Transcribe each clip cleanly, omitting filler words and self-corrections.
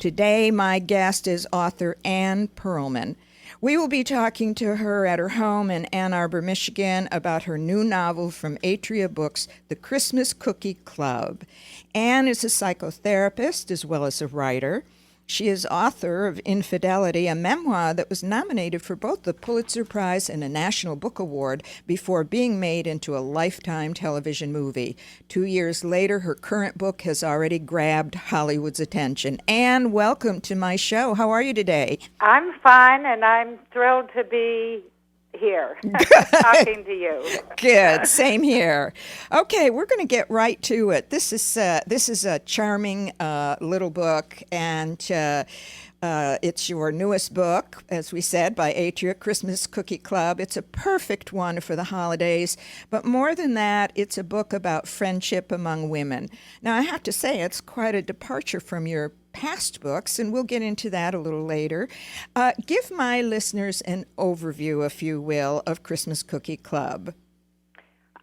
Today, my guest is author Ann Pearlman. We will be talking to her at her home in Ann Arbor, Michigan, about her new novel from Atria Books, The Christmas Cookie Club. Ann is a psychotherapist as well as a writer. She is author of Infidelity, a memoir that was nominated for both the Pulitzer Prize and a National Book Award before being made into a Lifetime television movie. 2 years later, her current book has already grabbed Hollywood's attention. Ann, welcome to my show. How are you today? I'm fine, and I'm thrilled to be here talking to you. Good. Same here. Okay, we're going to get right to it. This is a charming little book, and it's your newest book, as we said, by Atria, Christmas Cookie Club. It's a perfect one for the holidays, but more than that, it's a book about friendship among women. Now, I have to say, it's quite a departure from your past books, and we'll get into that a little later. Give my listeners an overview, if you will, of Christmas Cookie Club.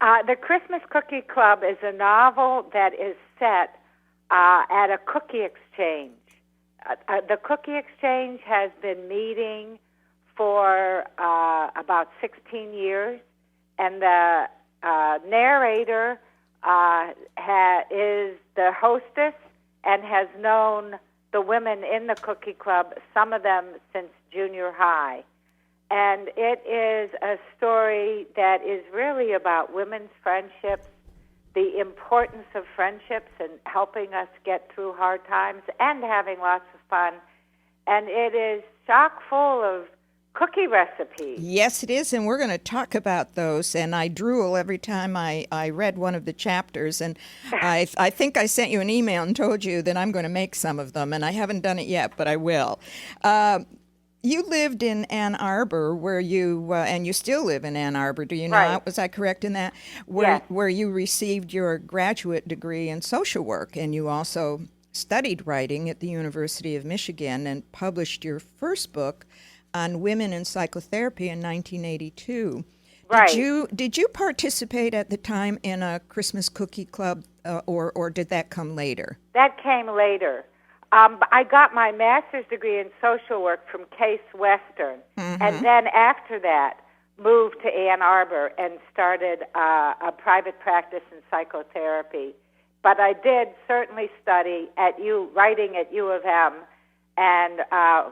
The Christmas Cookie Club is a novel that is set at a cookie exchange. The cookie exchange has been meeting for about 16 years, and the narrator is the hostess and has known the women in the cookie club, some of them since junior high. And it is a story that is really about women's friendships, the importance of friendships and helping us get through hard times and having lots of fun. And it is chock full of cookie recipes. Yes, it is, and we're going to talk about those. And I drool every time I read one of the chapters. And I think I sent you an email and told you that I'm going to make some of them, and I haven't done it yet, but I will. You lived in Ann Arbor, where you and you still live in Ann Arbor. Do you know? Right. Was I correct in that? Yes. Where you received your graduate degree in social work, and you also studied writing at the University of Michigan and published your first book on women in psychotherapy in 1982. Right. Did you participate at the time in a Christmas Cookie Club, or did that come later? That came later. I got my master's degree in social work from Case Western, and then after that moved to Ann Arbor and started a private practice in psychotherapy. But I did certainly study writing at U of M, and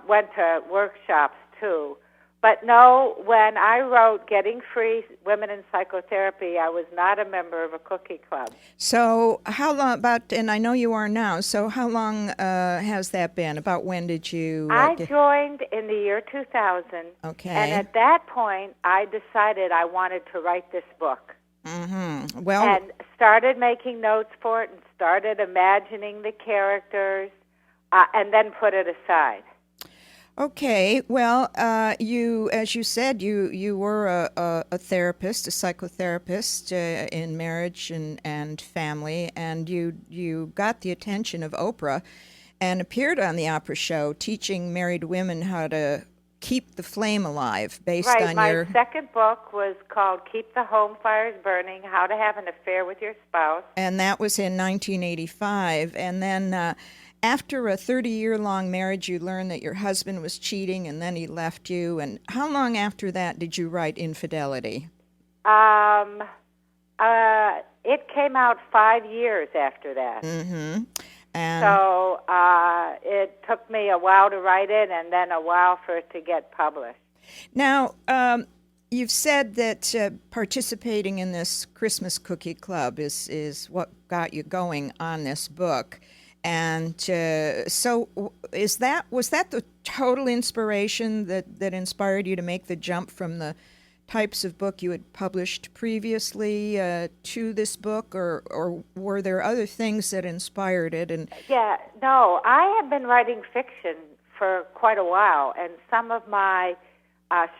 went to workshops too. But no, when I wrote Getting Free, Women in Psychotherapy, I was not a member of a cookie club. So how long, and I know you are now, so how long has that been? About when did you... I joined in the year 2000. Okay. And at that point, I decided I wanted to write this book. Mm-hmm. Well... And started making notes for it and started imagining the characters, and then put it aside. Okay, well, you, as you said, you were a therapist, a psychotherapist in marriage and family, and you got the attention of Oprah and appeared on the Oprah show teaching married women how to keep the flame alive based on your... My second book was called Keep the Home Fires Burning, How to Have an Affair with Your Spouse. And that was in 1985, and then... after a 30-year-long marriage, you learned that your husband was cheating, and then he left you. And how long after that did you write Infidelity? It came out 5 years after that. Mm-hmm. And so it took me a while to write it, and then a while for it to get published. Now, you've said that participating in this Christmas Cookie Club is what got you going on this book. And so was that the total inspiration that inspired you to make the jump from the types of book you had published previously to this book, or were there other things that inspired it? And no, I have been writing fiction for quite a while, and some of my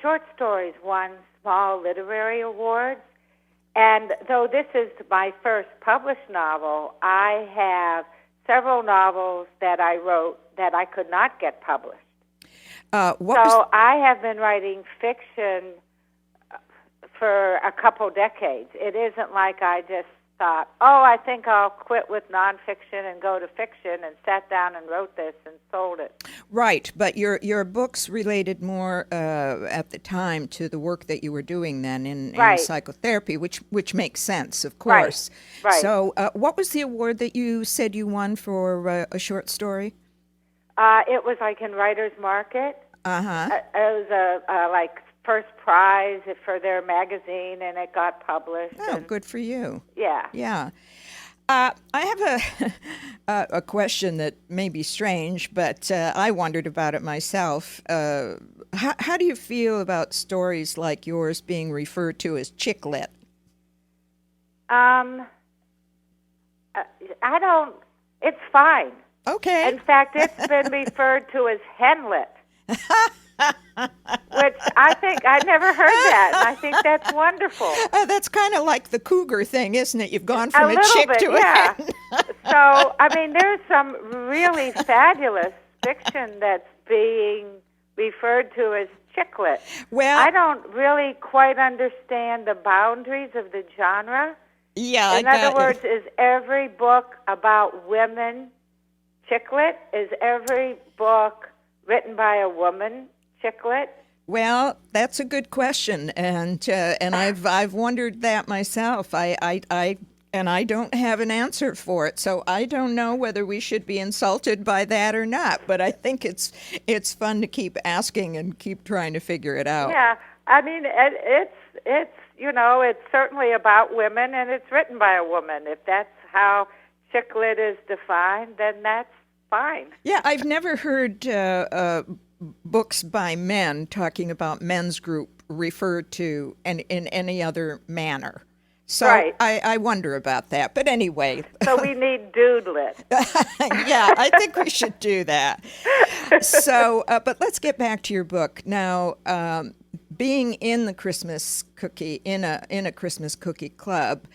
short stories won small literary awards. And though this is my first published novel, I have several novels that I wrote that I could not get published. I have been writing fiction for a couple decades. It isn't like I just thought, oh, I think I'll quit with nonfiction and go to fiction, and sat down and wrote this and sold it. Right, but your books related more at the time to the work that you were doing then in psychotherapy, which makes sense, of course. Right. So what was the award that you said you won for a short story? It was like in Writer's Market. Uh-huh. It was a first prize for their magazine, and it got published. Oh, good for you. Yeah. Yeah. I have a question that may be strange, but I wondered about it myself. How do you feel about stories like yours being referred to as chick lit? I don't. It's fine. Okay. In fact, it's been referred to as hen lit. Which I think, I never heard that, and I think that's wonderful. That's kind of like the cougar thing, isn't it? You've gone from a chick bit, to a yeah. hen. So, I mean, there's some really fabulous fiction that's being referred to as chicklet. Well, I don't really quite understand the boundaries of the genre. Yeah, In other words, is every book about women chicklet? Is every book written by a woman chicklet? Well, that's a good question, and I've wondered that myself. I don't have an answer for it, so I don't know whether we should be insulted by that or not. But I think it's fun to keep asking and keep trying to figure it out. Yeah, I mean it's certainly about women, and it's written by a woman. If that's how chicklet is defined, then that's fine. Yeah, I've never heard books by men talking about men's group referred to in any other manner. So right. I wonder about that. But anyway. So we need dude-lit. Yeah, I think we should do that. So, but let's get back to your book. Now, being in the Christmas cookie, in a Christmas cookie club,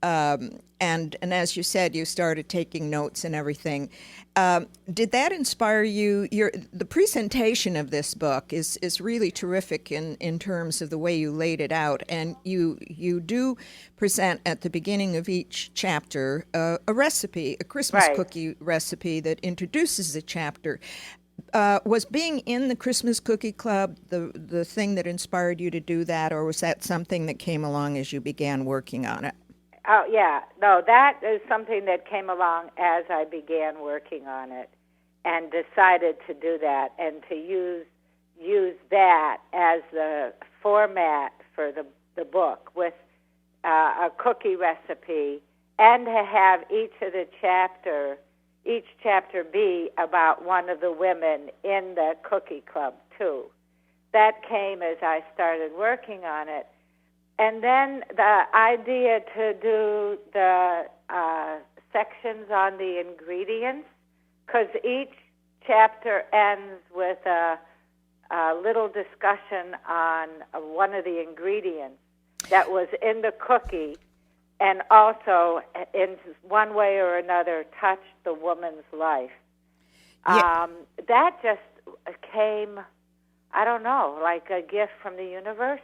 and as you said, you started taking notes and everything. Did that inspire you? The presentation of this book is really terrific in terms of the way you laid it out, and you do present at the beginning of each chapter a recipe, a Christmas right. cookie recipe that introduces the chapter. Was being in the Christmas Cookie Club the thing that inspired you to do that, or was that something that came along as you began working on it? Oh, yeah. No, that is something that came along as I began working on it and decided to do that and to use that as the format for the book with a cookie recipe, and to have each chapter be about one of the women in the cookie club, too. That came as I started working on it. And then the idea to do the sections on the ingredients, because each chapter ends with a little discussion on one of the ingredients that was in the cookie and also in one way or another touched the woman's life. Yeah. That just came, I don't know, like a gift from the universe.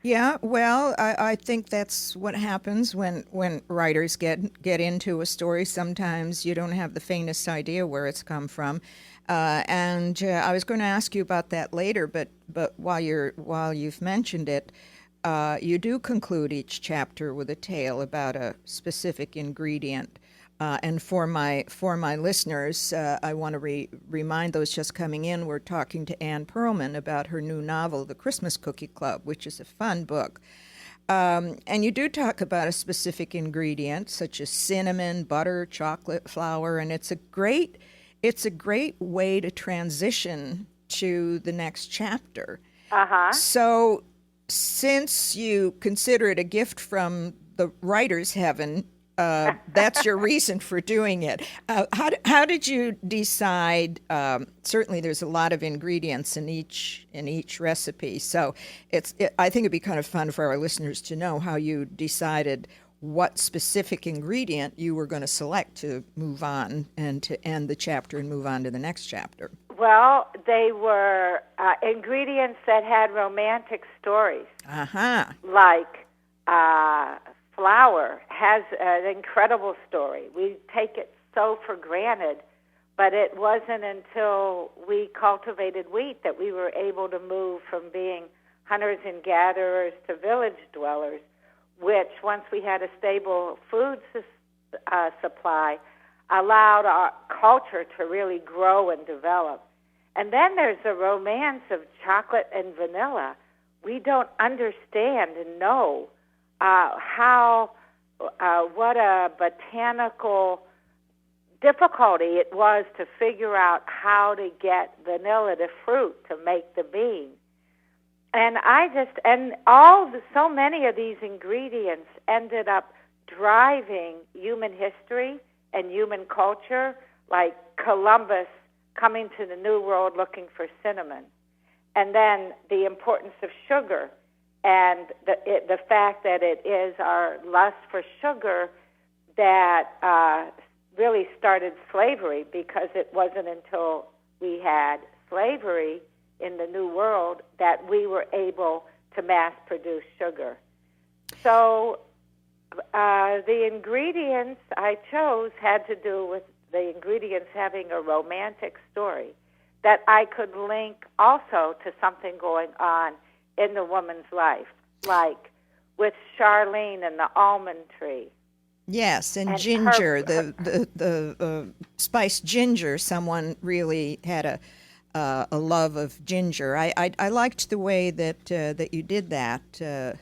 Yeah, well, I think that's what happens when writers get into a story. Sometimes you don't have the faintest idea where it's come from, and I was going to ask you about that later. But while you've mentioned it, you do conclude each chapter with a tale about a specific ingredient. And for my listeners, I want to remind those just coming in, we're talking to Ann Pearlman about her new novel, The Christmas Cookie Club, which is a fun book. And you do talk about a specific ingredient, such as cinnamon, butter, chocolate, flour, and it's a great way to transition to the next chapter. Uh-huh. So since you consider it a gift from the writer's heaven, that's your reason for doing it. How did you decide? Certainly, there's a lot of ingredients in each recipe, so I think it'd be kind of fun for our listeners to know how you decided what specific ingredient you were going to select to move on and to end the chapter and move on to the next chapter. Well, they were ingredients that had romantic stories, Uh-huh. like flour has an incredible story. We take it so for granted, but it wasn't until we cultivated wheat that we were able to move from being hunters and gatherers to village dwellers, which, once we had a stable food supply, allowed our culture to really grow and develop. And then there's the romance of chocolate and vanilla. We don't understand and know what a botanical difficulty it was to figure out how to get vanilla to fruit to make the bean. And so many of these ingredients ended up driving human history and human culture, like Columbus coming to the New World looking for cinnamon. And then the importance of sugar and the fact that it is our lust for sugar that really started slavery, because it wasn't until we had slavery in the New World that we were able to mass produce sugar. So the ingredients I chose had to do with the ingredients having a romantic story that I could link also to something going on in the woman's life, like with Charlene and the almond tree. Yes, and ginger, the spiced ginger. Someone really had a love of ginger. I liked the way that you did that.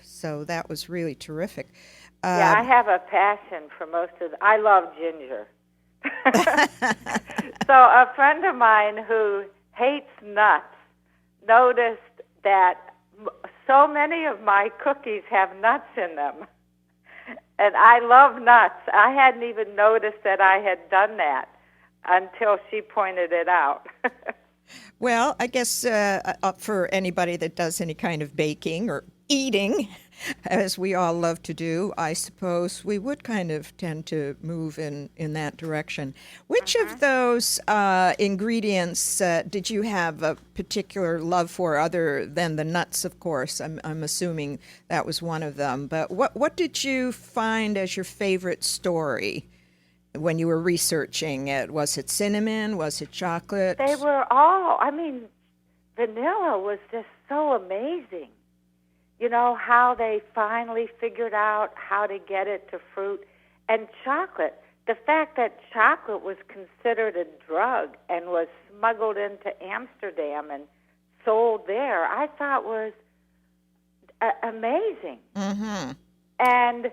So that was really terrific. Yeah, I have a passion for I love ginger. So a friend of mine who hates nuts noticed that so many of my cookies have nuts in them. And I love nuts. I hadn't even noticed that I had done that until she pointed it out. Well, I guess for anybody that does any kind of baking or eating, as we all love to do, I suppose we would kind of tend to move in that direction. Which of those ingredients did you have a particular love for, other than the nuts, of course? I'm assuming that was one of them. But what did you find as your favorite story when you were researching it? Was it cinnamon? Was it chocolate? They were all, vanilla was just so amazing. You know, how they finally figured out how to get it to fruit. And chocolate, the fact that chocolate was considered a drug and was smuggled into Amsterdam and sold there, I thought was amazing. Mm-hmm. And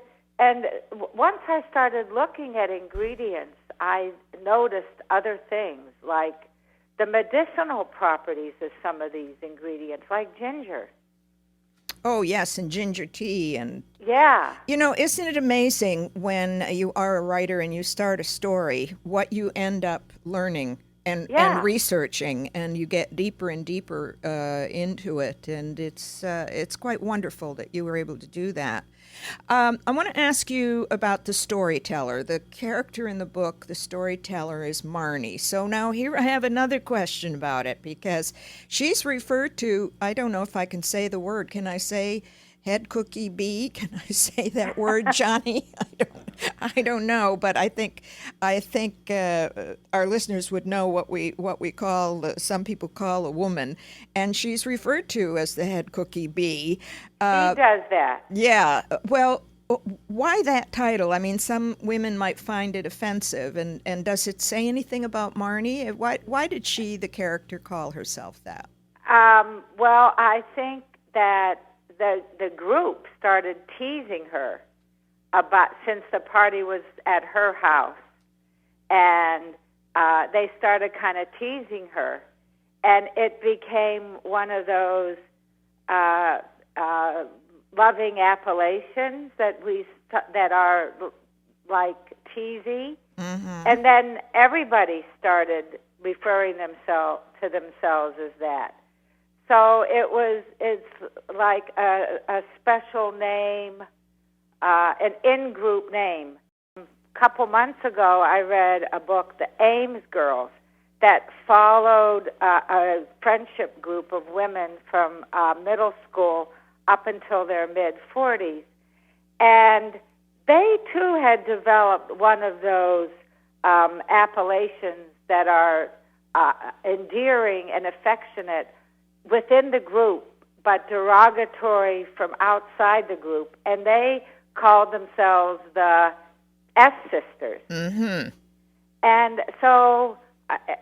once I started looking at ingredients, I noticed other things, like the medicinal properties of some of these ingredients, like ginger. Oh, yes, and ginger tea. And yeah. You know, isn't it amazing when you are a writer and you start a story, what you end up learning and researching, and you get deeper and deeper into it. And it's quite wonderful that you were able to do that. I want to ask you about the storyteller. The character in the book, the storyteller, is Marnie. So now here I have another question about it, because she's referred to, I don't know if I can say the word. Can I say head cookie bee? Can I say that word, Johnny? I don't know, but I think our listeners would know what we call, some people call a woman, and she's referred to as the head cookie bee. She does that. Yeah. Well, why that title? I mean, some women might find it offensive, and does it say anything about Marnie? Why did she, the character, call herself that? Well, I think that the group started teasing her since the party was at her house, and they started kind of teasing her, and it became one of those loving appellations that are like teasy, mm-hmm. And then everybody started referring to themselves as that. So it's like a special name, an in-group name. A couple months ago, I read a book, The Ames Girls, that followed a friendship group of women from middle school up until their mid-40s. And they too had developed one of those appellations that are endearing and affectionate within the group, but derogatory from outside the group, and they called themselves the S Sisters. Mm-hmm. And so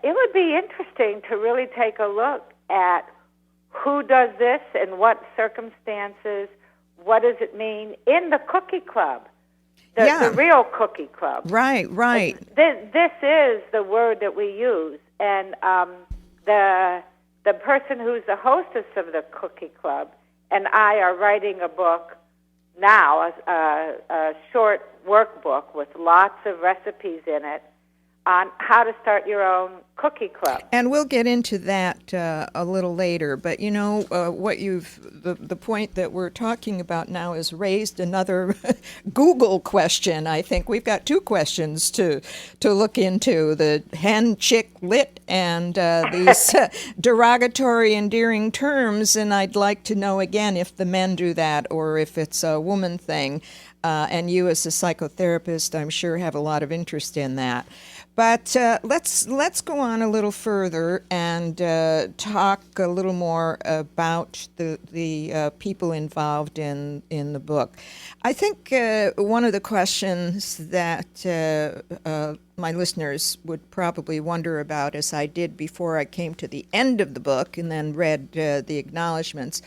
it would be interesting to really take a look at who does this, in what circumstances, what does it mean in the cookie club, the real cookie club. Right. This is the word that we use, and the person who's the hostess of the cookie club and I are writing a book now, a short workbook with lots of recipes in it on how to start your own cookie club. And we'll get into that a little later. But you know, the point that we're talking about now has raised another Google question. I think we've got two questions to look into: the hen, chick, lit, and these derogatory, endearing terms. And I'd like to know again if the men do that or if it's a woman thing. And you, as a psychotherapist, I'm sure have a lot of interest in that. But let's go on a little further and talk a little more about the people involved in the book. I think one of the questions that my listeners would probably wonder about, as I did before I came to the end of the book and then read the acknowledgments,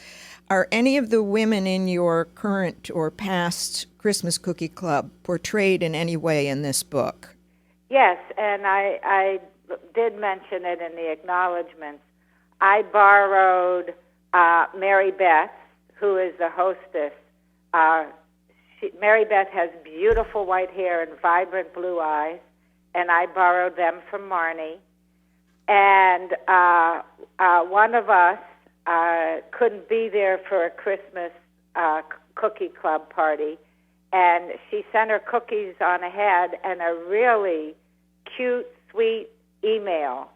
are any of the women in your current or past Christmas Cookie Club portrayed in any way in this book? Yes, and I did mention it in the acknowledgments. I borrowed Mary Beth, who is the hostess. Mary Beth has beautiful white hair and vibrant blue eyes, and I borrowed them from Marnie. And one of us couldn't be there for a Christmas cookie club party, and she sent her cookies on ahead and a really cute, sweet email.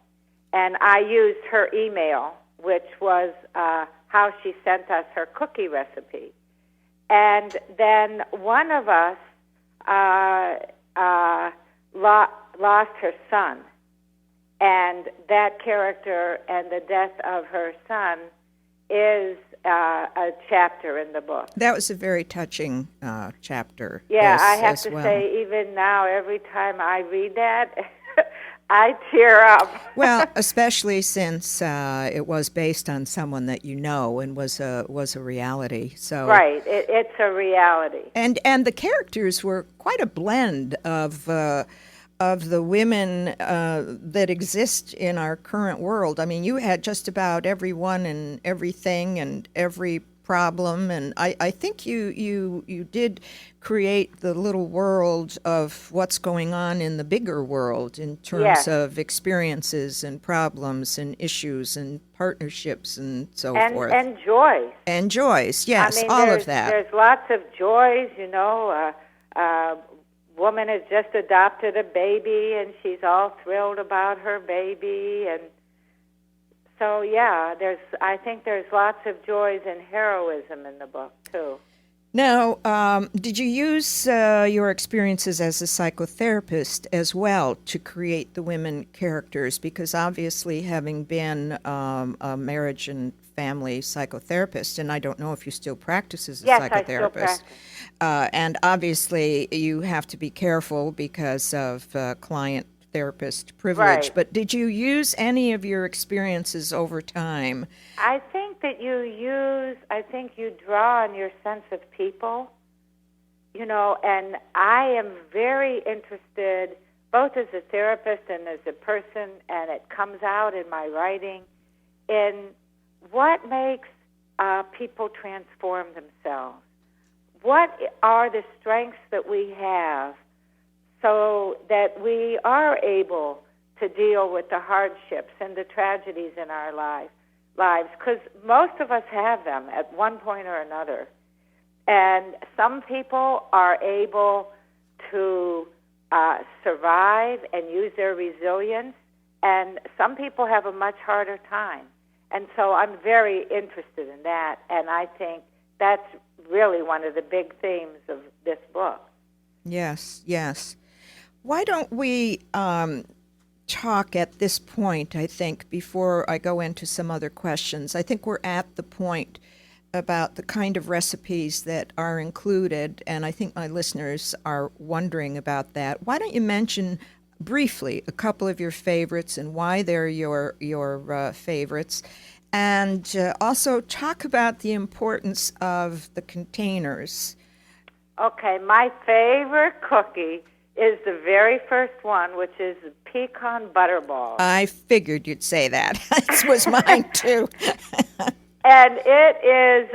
And I used her email, which was how she sent us her cookie recipe. And then one of us lost her son. And that character and the death of her son is a chapter in the book. That was a very touching chapter. Yeah, I have to say, even now, every time I read that, I tear up. Well, especially since it was based on someone that you know and was a reality. So right, it's a reality. And the characters were quite a blend of the women that exist in our current world. I mean, you had just about everyone and everything and every problem, and I think you did create the little world of what's going on in the bigger world in terms of experiences and problems and issues and partnerships and so forth. And joys. And joys, yes, I mean, all of that. There's lots of joys, you know. Woman has just adopted a baby, and she's all thrilled about her baby, and so I think there's lots of joys and heroism in the book too. Now, did you use your experiences as a psychotherapist as well to create the women characters? Because obviously, having been a marriage and family psychotherapist, and I don't know if you still practice as a psychotherapist. Yes, I still practice. And obviously, you have to be careful because of client-therapist privilege. Right. But did you use any of your experiences over time? I think that you draw on your sense of people, you know, and I am very interested, both as a therapist and as a person, and it comes out in my writing, in what makes people transform themselves. What are the strengths that we have so that we are able to deal with the hardships and the tragedies in our lives? Because most of us have them at one point or another. And some people are able to survive and use their resilience, and some people have a much harder time. And so I'm very interested in that, and I think that's really one of the big themes of this book. Yes, yes. Why don't we talk at this point, I think, before I go into some other questions? I think we're at the point about the kind of recipes that are included, and I think my listeners are wondering about that. Why don't you mention briefly a couple of your favorites and why they're your favorites, and also talk about the importance of the containers. Okay, my favorite cookie is the very first one, which is the pecan butterball. I figured you'd say that. This was mine, too. And it is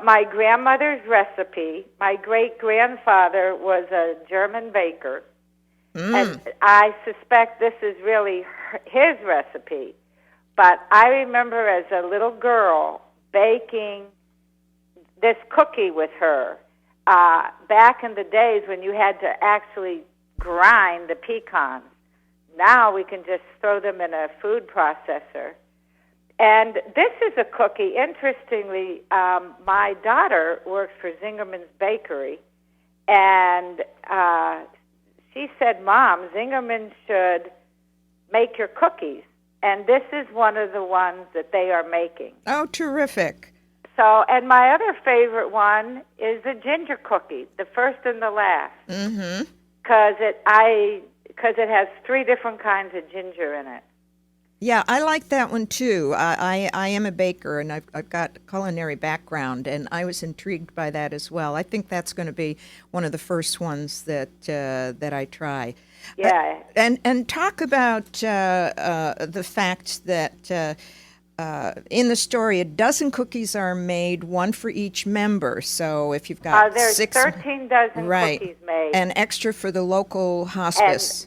my grandmother's recipe. My great-grandfather was a German baker. And I suspect this is really his recipe. But I remember as a little girl baking this cookie with her back in the days when you had to actually grind the pecans. Now we can just throw them in a food processor. And this is a cookie. Interestingly, my daughter works for Zingerman's Bakery, and she said, "Mom, Zingerman should make your cookies." And this is one of the ones that they are making. Oh, terrific. So, and my other favorite one is the ginger cookie, the first and the last. Mm-hmm. Because it has 3 different kinds of ginger in it. Yeah, I like that one too. I am a baker, and I've got a culinary background, and I was intrigued by that as well. I think that's going to be one of the first ones that I try. Yeah. And talk about the fact that in the story, 12 cookies are made, one for each member. So if you've got there's 6, 13 dozen cookies made. And extra for the local hospice.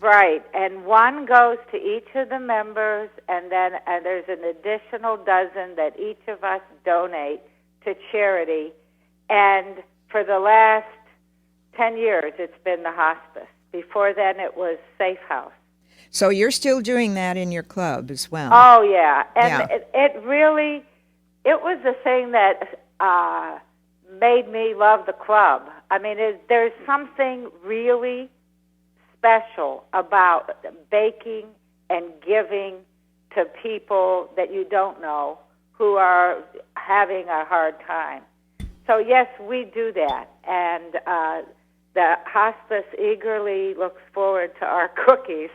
And one goes to each of the members, and then there's an additional dozen that each of us donate to charity. And for the last 10 years, it's been the hospice. Before then, it was Safe House. So you're still doing that in your club as well? Oh, yeah. And it really, it was the thing that made me love the club. I mean, there's something really special about baking and giving to people that you don't know who are having a hard time. So, yes, we do that. And the hospice eagerly looks forward to our cookies.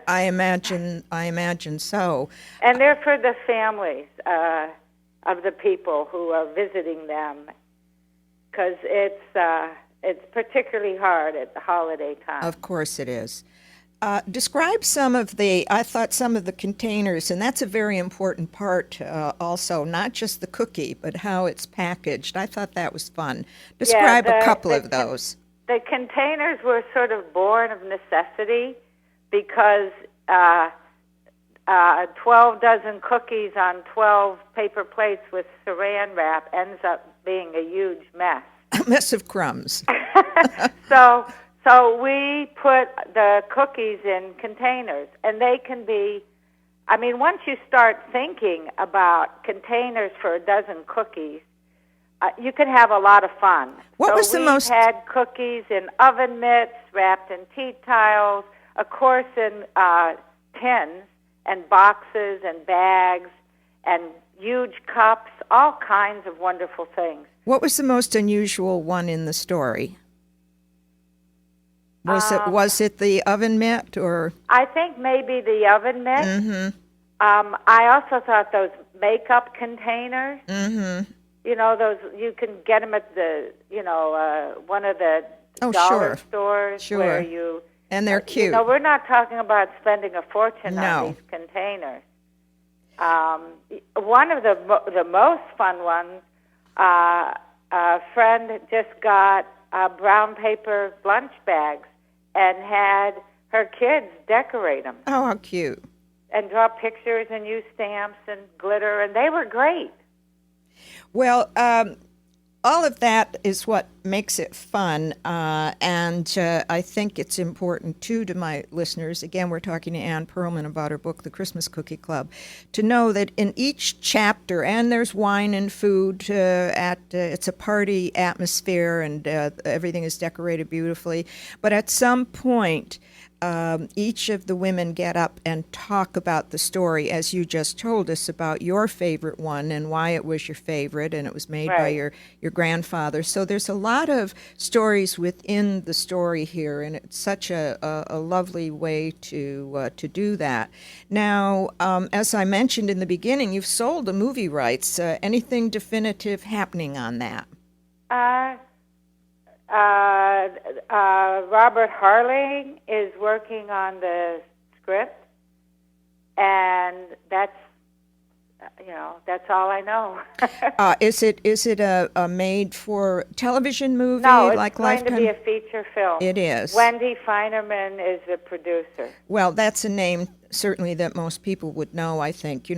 I imagine so. And they're for the families of the people who are visiting them, because it's particularly hard at the holiday time. Of course it is. Describe some of the containers, and that's a very important part also, not just the cookie, but how it's packaged. I thought that was fun. Describe a couple of those. The containers were sort of born of necessity because 12 dozen cookies on 12 paper plates with saran wrap ends up being a huge mess. A mess of crumbs. So we put the cookies in containers, and they can be, I mean, once you start thinking about containers for 12 cookies, you can have a lot of fun. What was the most? We had cookies in oven mitts, wrapped in tea tiles, of course in tins and boxes and bags and huge cups, all kinds of wonderful things. What was the most unusual one in the story? Was it the oven mitt, or? I think maybe the oven mitt. Mm-hmm. I also thought those makeup containers. Mm-hmm. You know, those, you can get them at the, one of the dollar stores where you... And they're cute. We're not talking about spending a fortune on these containers. One of the most fun ones, a friend just got brown paper lunch bags and had her kids decorate them. Oh, how cute. And draw pictures and use stamps and glitter, and they were great. Well, all of that is what makes it fun, and I think it's important, too, to my listeners. Again, we're talking to Ann Pearlman about her book, The Christmas Cookie Club, to know that in each chapter, and there's wine and food, it's a party atmosphere, and everything is decorated beautifully, but at some point, each of the women get up and talk about the story, as you just told us, about your favorite one and why it was your favorite, and it was made by your grandfather. So there's a lot of stories within the story here, and it's such a lovely way to do that. Now, as I mentioned in the beginning, you've sold the movie rights. Anything definitive happening on that? Robert Harling is working on the script, and that's all I know. Is it a made-for-television movie? No, it's like going Lifetime? to be a feature film. It is. Wendy Feinerman is the producer. Well, that's a name certainly that most people would know, I think.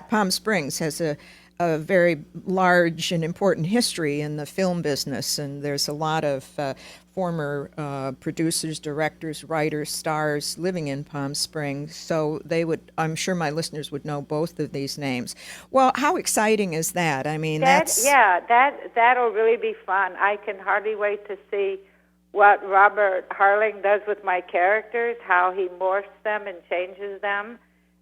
Palm Springs has a very large and important history in the film business, and there's a lot of former producers, directors, writers, stars living in Palm Springs. So I'm sure my listeners would know both of these names. Well, how exciting is that? I mean, that'll really be fun. I can hardly wait to see what Robert Harling does with my characters, how he morphs them and changes them,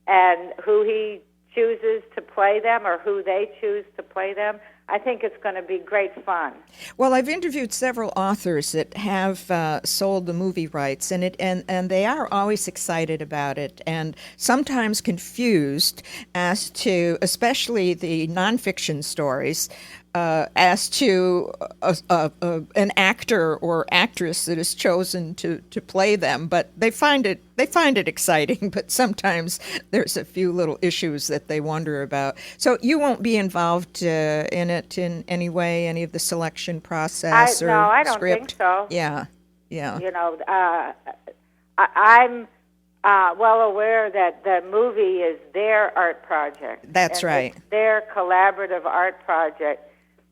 and who he chooses to play them or who they choose to play them. I think it's going to be great fun. Well, I've interviewed several authors that have sold the movie rights, and they are always excited about it, and sometimes confused as to, especially the nonfiction stories, as to an actor or actress that is chosen to play them. But they find it exciting. But sometimes there's a few little issues that they wonder about. So you won't be involved in it in any way, any of the selection process or no, I don't script? think so. Yeah. I'm well aware that the movie is their art project. That's right. It's their collaborative art project.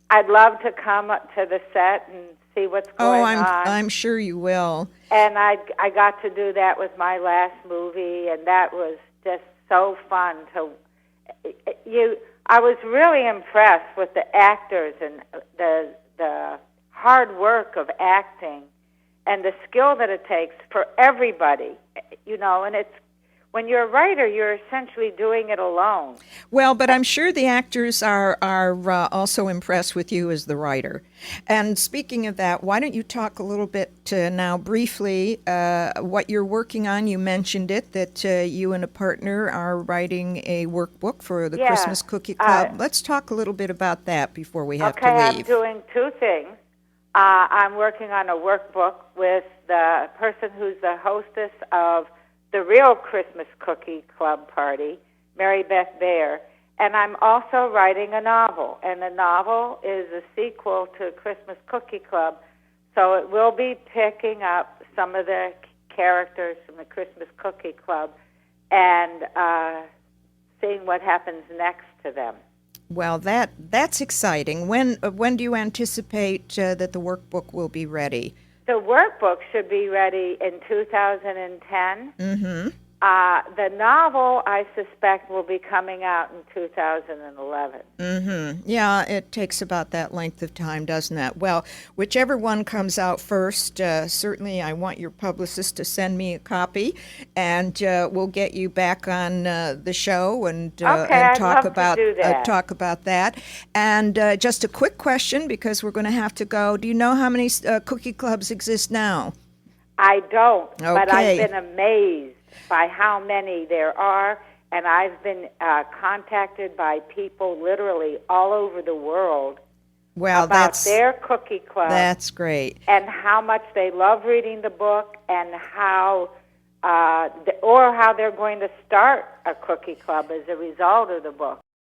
I'd love to come up to the set and see what's going on. I'm sure you will. And I got to do that with my last movie, and that was just so fun. I was really impressed with the actors and the hard work of acting and the skill that it takes for everybody, and it's, when you're a writer, you're essentially doing it alone. Well, but I'm sure the actors are also impressed with you as the writer. And speaking of that, why don't you talk a little bit now briefly what you're working on? You mentioned it, that you and a partner are writing a workbook for the Christmas Cookie Club. Let's talk a little bit about that before we have to leave. Okay, I'm doing two things. I'm working on a workbook with the person who's the hostess of the real Christmas Cookie Club party, Mary Beth Baer, and I'm also writing a novel, and the novel is a sequel to Christmas Cookie Club, so it will be picking up some of the characters from the Christmas Cookie Club and seeing what happens next to them. Well, that's exciting. When do you anticipate that the workbook will be ready? The workbook should be ready in 2010. Mm-hmm. The novel, I suspect, will be coming out in 2011. Mm-hmm. Yeah, it takes about that length of time, doesn't it? Well, whichever one comes out first, certainly I want your publicist to send me a copy, and we'll get you back on the show and talk about that. And just a quick question, because we're going to have to go. Do you know how many cookie clubs exist now? I don't, okay. But I've been amazed by how many there are, and I've been contacted by people literally all over the world about their cookie club. That's great. And how much they love reading the book, and how they're going to start a cookie club as a result of the book.